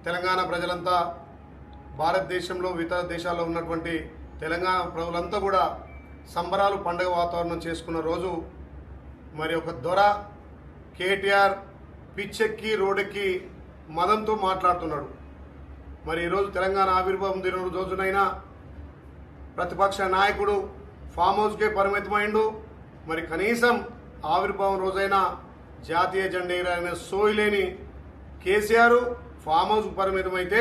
తెలంగాణ ప్రజలంతా భారతదేశంలో ఇతర దేశాల్లో ఉన్నటువంటి తెలంగాణ ప్రజలంతా కూడా సంబరాలు పండుగ వాతావరణం చేసుకున్న రోజు మరి ఒక దొర కేటీఆర్ పిచ్చెక్కి రోడ్డెక్కి మదంతో మాట్లాడుతున్నాడు. మరి ఈరోజు తెలంగాణ ఆవిర్భావం దిన రోజునైనా ప్రతిపక్ష నాయకుడు ఫామ్ హౌస్కే పరిమితమైండు. మరి కనీసం ఆవిర్భావం రోజైనా జాతీయ జెండా ఎగరాలనే సోయిలేని కేసీఆర్ ఫామ్ హౌస్కు పరిమితమైతే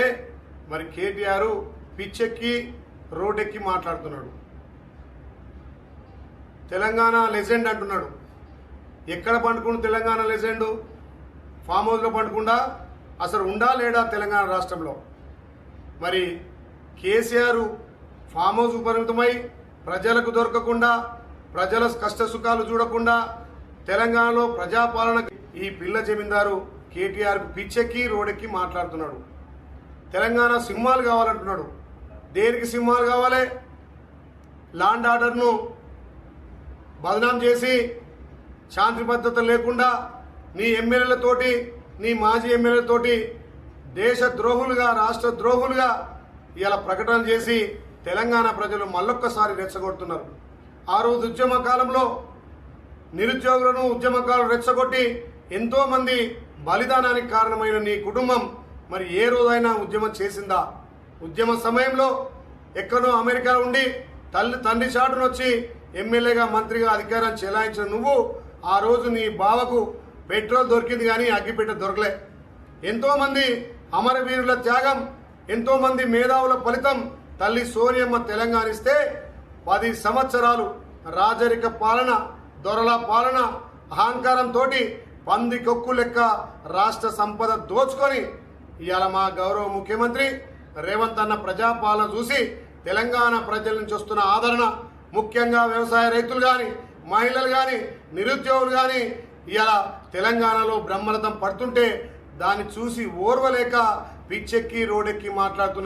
మరి కేటీఆర్ పిచ్చెక్కి రోడ్డెక్కి మాట్లాడుతున్నాడు. తెలంగాణ లెజెండ్ అంటున్నాడు. ఎక్కడ పండుకున్న తెలంగాణ లెజెండు? ఫామ్ హౌస్లో పండుకుండా అసలు ఉండా లేడా తెలంగాణ రాష్ట్రంలో? మరి కేసీఆర్ ఫామ్ హౌస్కు పరిమితమై ప్రజలకు దొరకకుండా, ప్రజల కష్ట సుఖాలు చూడకుండా తెలంగాణలో ప్రజాపాలన ఈ పిల్ల జమీందారు కేటీఆర్కు పిచ్చెక్కి రోడ్డెక్కి మాట్లాడుతున్నాడు. తెలంగాణ సింహాలు కావాలంటున్నాడు. దేనికి సింహాలు కావాలి? లాండ్ ఆర్డర్ను బదనాం చేసి శాంతి భద్రత లేకుండా నీ ఎమ్మెల్యేలతోటి, నీ మాజీ ఎమ్మెల్యేలతోటి దేశ ద్రోహులుగా, రాష్ట్ర ద్రోహులుగా ఇలా ప్రకటన చేసి తెలంగాణ ప్రజలు మళ్ళొక్కసారి రెచ్చగొడుతున్నారు. ఆ రోజు ఉద్యమ కాలంలో నిరుద్యోగులను ఉద్యమకారులు రెచ్చగొట్టి ఎంతో మంది బలిదానానికి కారణమైన నీ కుటుంబం మరి ఏ రోజైనా ఉద్యమం చేసిందా? ఉద్యమ సమయంలో ఎక్కడో అమెరికా ఉండి తండ్రి చాటును వచ్చి ఎమ్మెల్యేగా, మంత్రిగా అధికారం చెలాయించిన నువ్వు ఆ రోజు నీ బావకు పెట్రోల్ దొరికింది కానీ అగ్గిపెట్ట దొరకలే. ఎంతోమంది అమరవీరుల త్యాగం, ఎంతోమంది మేధావుల ఫలితం తల్లి సోనియమ్మ తెలంగాణ ఇస్తే 10 సంవత్సరాలు రాజరిక పాలన, దొరల పాలన, అహంకారంతో పంది కొక్కు లెక్క రాష్ట్ర సంపద దోచుకొని ఇవాళ మా గౌరవ ముఖ్యమంత్రి రేవంత్ అన్న ప్రజాపాలన చూసి తెలంగాణ ప్రజల నుంచి వస్తున్న ఆదరణ, ముఖ్యంగా వ్యవసాయ రైతులు కానీ, మహిళలు కానీ, నిరుద్యోగులు కానీ ఇవాళ తెలంగాణలో బ్రహ్మరథం పడుతుంటే దాన్ని చూసి ఓర్వలేక పిచ్చెక్కి రోడ్డెక్కి మాట్లాడుతున్న